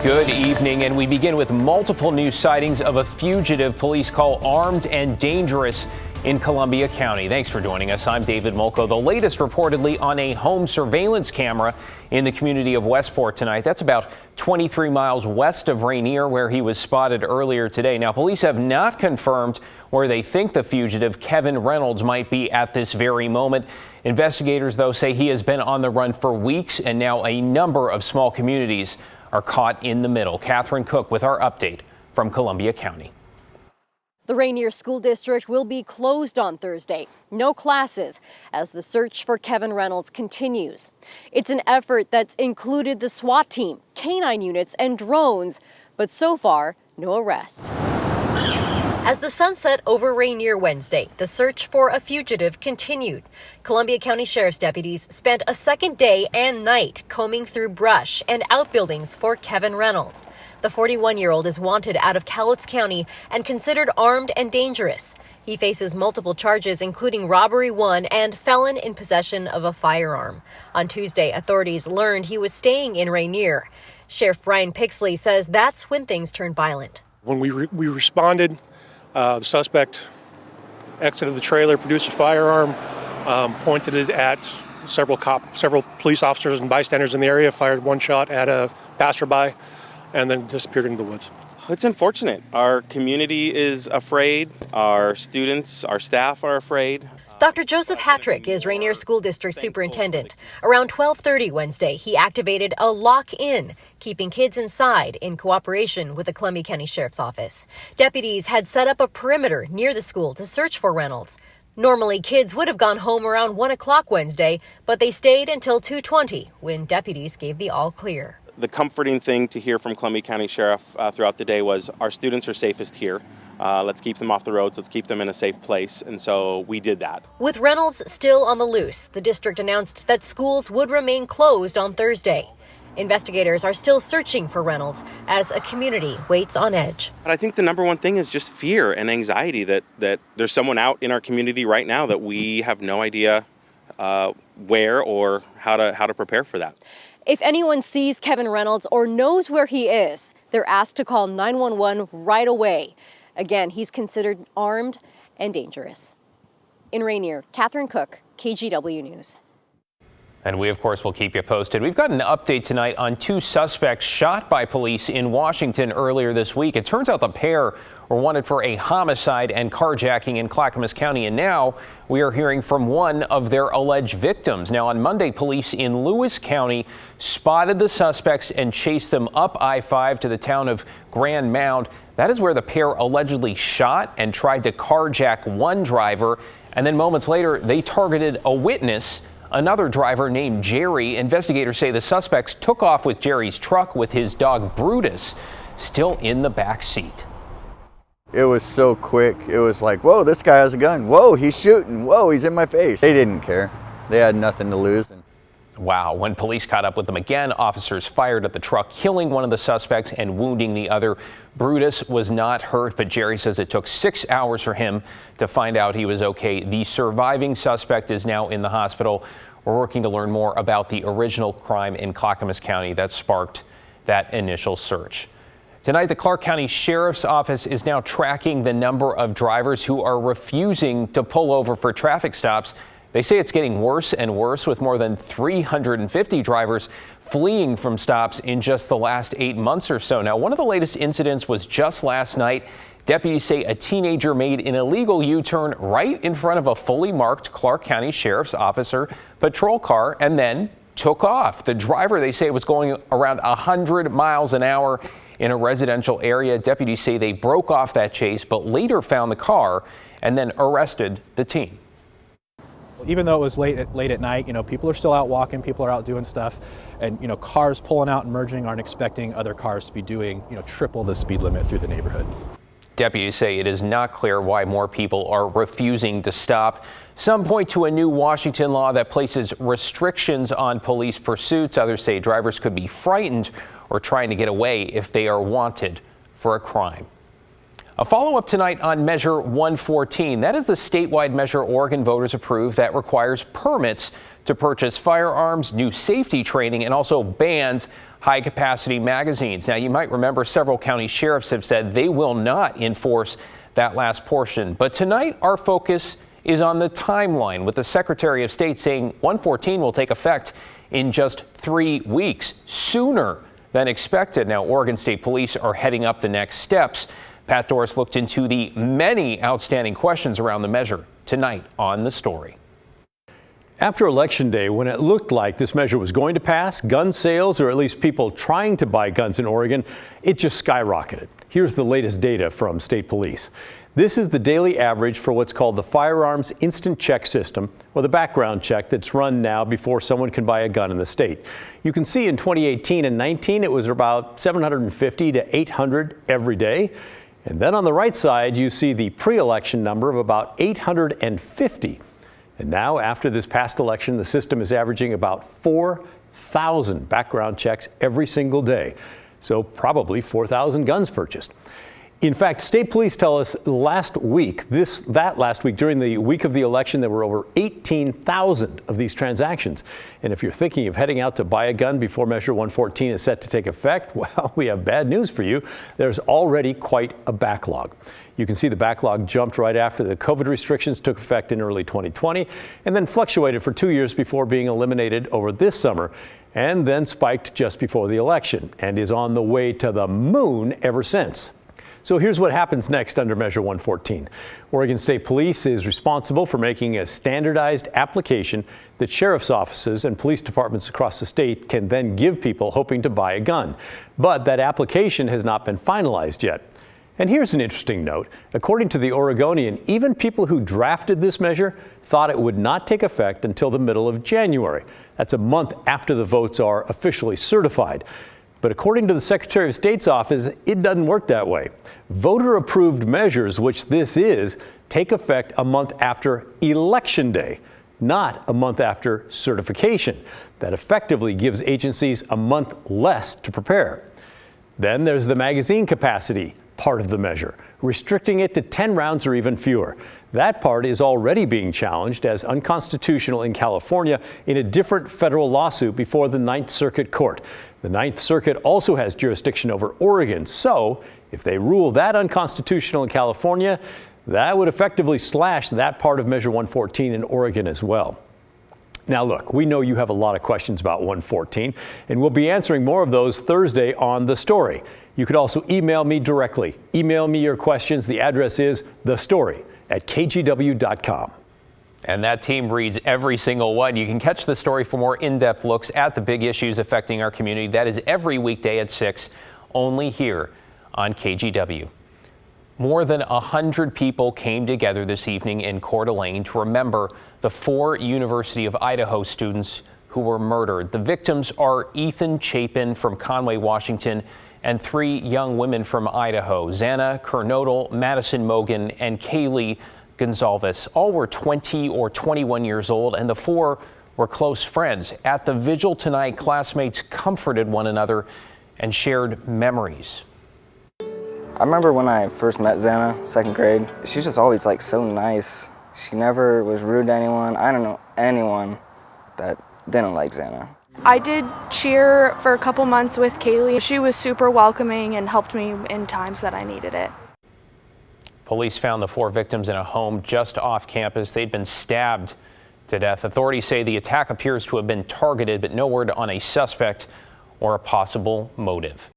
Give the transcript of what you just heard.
Good evening, and we begin with multiple new sightings of a fugitive police call armed and dangerous in Columbia County. Thanks for joining us. I'm David Molko. The latest reportedly on a home surveillance camera in the community of Westport tonight. That's about 23 miles west of Rainier, where he was spotted earlier today. Now, police have not confirmed where they think the fugitive, Kevin Reynolds, might be at this very moment. Investigators, though, say he has been on the run for weeks, and now a number of small communities are caught in the middle. Catherine Cook with our update from Columbia County. The Rainier School District will be closed on Thursday. No classes as the search for Kevin Reynolds continues. It's an effort that's included the SWAT team, canine units, and drones, but so far, no arrest. As the sun set over Rainier Wednesday, the search for a fugitive continued. Columbia County Sheriff's deputies spent a second day and night combing through brush and outbuildings for Kevin Reynolds. The 41-year-old is wanted out of Cowlitz County and considered armed and dangerous. He faces multiple charges, including robbery 1 and felon in possession of a firearm. On Tuesday, authorities learned he was staying in Rainier. Sheriff Brian Pixley says that's when things turned violent. When we responded, the suspect exited the trailer, produced a firearm, pointed it at several police officers and bystanders in the area, fired one shot at a passerby, and then disappeared into the woods. It's unfortunate. Our community is afraid. Our students, our staff are afraid. Dr. Joseph Hattrick is Rainier School District Superintendent. Around 12:30 Wednesday, he activated a lock-in, keeping kids inside in cooperation with the Columbia County Sheriff's Office. Deputies had set up a perimeter near the school to search for Reynolds. Normally, kids would have gone home around 1 o'clock Wednesday, but they stayed until 2:20 when deputies gave the all clear. The comforting thing to hear from Columbia County Sheriff throughout the day was our students are safest here. Let's keep them off the roads. Let's keep them in a safe place. And so we did that. With Reynolds still on the loose, the district announced that schools would remain closed on Thursday. Investigators are still searching for Reynolds as a community waits on edge. But I think the number one thing is just fear and anxiety that there's someone out in our community right now that we have no idea where or how to prepare for that. If anyone sees Kevin Reynolds or knows where he is, they're asked to call 911 right away. Again, he's considered armed and dangerous. In Rainier, Catherine Cook, KGW News. And we, of course, will keep you posted. We've got an update tonight on 2 suspects shot by police in Washington earlier this week. It turns out the pair were wanted for a homicide and carjacking in Clackamas County, and now we are hearing from one of their alleged victims. Now, on Monday, police in Lewis County spotted the suspects and chased them up I-5 to the town of Grand Mound. That is where the pair allegedly shot and tried to carjack one driver, and then moments later, they targeted a witness, another driver named Jerry. Investigators say the suspects took off with Jerry's truck with his dog Brutus still in the back seat. It was so quick. It was like, whoa, this guy has a gun. Whoa, he's shooting. Whoa, he's in my face. They didn't care. They had nothing to lose. Wow. When police caught up with them again, officers fired at the truck, killing one of the suspects and wounding the other. Brutus was not hurt, but Jerry says it took 6 hours for him to find out he was okay. The surviving suspect is now in the hospital. We're working to learn more about the original crime in Clackamas County that sparked that initial search. Tonight, the Clark County Sheriff's Office is now tracking the number of drivers who are refusing to pull over for traffic stops. They say it's getting worse and worse, with more than 350 drivers fleeing from stops in just the last 8 months or so. Now, one of the latest incidents was just last night. Deputies say a teenager made an illegal U-turn right in front of a fully marked Clark County Sheriff's Officer patrol car and then took off. The driver, they say, was going around 100 miles an hour in a residential area. Deputies say they broke off that chase, but later found the car and then arrested the teen. Even though it was late at night, people are still out walking, people are out doing stuff, and cars pulling out and merging aren't expecting other cars to be doing triple the speed limit through the neighborhood. Deputies say it is not clear why more people are refusing to stop. Some point to a new Washington law that places restrictions on police pursuits. Others say drivers could be frightened or trying to get away if they are wanted for a crime. A follow-up tonight on Measure 114. That is the statewide measure Oregon voters approved that requires permits to purchase firearms, new safety training, and also bans high-capacity magazines. Now, you might remember several county sheriffs have said they will not enforce that last portion. But tonight, our focus is on the timeline, with the Secretary of State saying 114 will take effect in just 3 weeks, sooner than expected. Now, Oregon State Police are heading up the next steps. Pat Doris looked into the many outstanding questions around the measure tonight on The Story. After Election Day, when it looked like this measure was going to pass, gun sales, or at least people trying to buy guns in Oregon, it just skyrocketed. Here's the latest data from state police. This is the daily average for what's called the Firearms Instant Check System, or the background check that's run now before someone can buy a gun in the state. You can see in 2018 and 19, it was about 750 to 800 every day. And then on the right side, you see the pre-election number of about 850. And now, after this past election, the system is averaging about 4,000 background checks every single day. So probably 4,000 guns purchased. In fact, state police tell us last week, during the week of the election, there were over 18,000 of these transactions. And if you're thinking of heading out to buy a gun before Measure 114 is set to take effect, well, we have bad news for you. There's already quite a backlog. You can see the backlog jumped right after the COVID restrictions took effect in early 2020 and then fluctuated for 2 years before being eliminated over this summer, and then spiked just before the election and is on the way to the moon ever since. So here's what happens next under Measure 114. Oregon State Police is responsible for making a standardized application that sheriff's offices and police departments across the state can then give people hoping to buy a gun. But that application has not been finalized yet. And here's an interesting note. According to the Oregonian, even people who drafted this measure thought it would not take effect until the middle of January. That's a month after the votes are officially certified. But according to the Secretary of State's office, it doesn't work that way. Voter-approved measures, which this is, take effect a month after Election Day, not a month after certification. That effectively gives agencies a month less to prepare. Then there's the magazine capacity part of the measure, restricting it to 10 rounds or even fewer. That part is already being challenged as unconstitutional in California in a different federal lawsuit before the Ninth Circuit Court. The Ninth Circuit also has jurisdiction over Oregon, so if they rule that unconstitutional in California, that would effectively slash that part of Measure 114 in Oregon as well. Now look, we know you have a lot of questions about 114, and we'll be answering more of those Thursday on The Story. You could also email me directly. Email me your questions. The address is thestory@kgw.com. And that team reads every single one. You can catch The Story for more in-depth looks at the big issues affecting our community. That is every weekday at 6, only here on KGW. More than 100 people came together this evening in Coeur d'Alene to remember the 4 University of Idaho students who were murdered. The victims are Ethan Chapin from Conway, Washington, and 3 young women from Idaho, Xana Kernodle, Madison Mogan, and Kaylee Gonzalez. All were 20 or 21 years old, and the 4 were close friends. At the vigil tonight, classmates comforted one another and shared memories. I remember when I first met Xana, 2nd grade. She's just always like so nice. She never was rude to anyone. I don't know anyone that didn't like Xana. I did cheer for a couple months with Kaylee. She was super welcoming and helped me in times that I needed it. Police found the 4 victims in a home just off campus. They'd been stabbed to death. Authorities say the attack appears to have been targeted, but no word on a suspect or a possible motive.